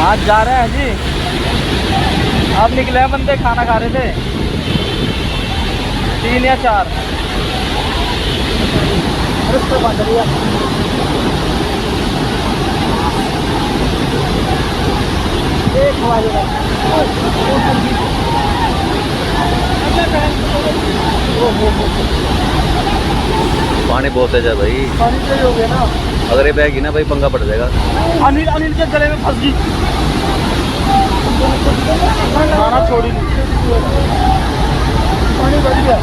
आज जा रहे हैं जी। आप निकले हैं बंदे, खाना खा रहे थे 3 या 4। पानी बहुत तेज है भाई, पानी तेज हो गया ना। अगर ये बहेगी ना भाई पंगा पड़ जाएगा। अनिल अनिल के गले में फंस गई, खाना छोड़ ही नहीं, पानी बढ़ गया।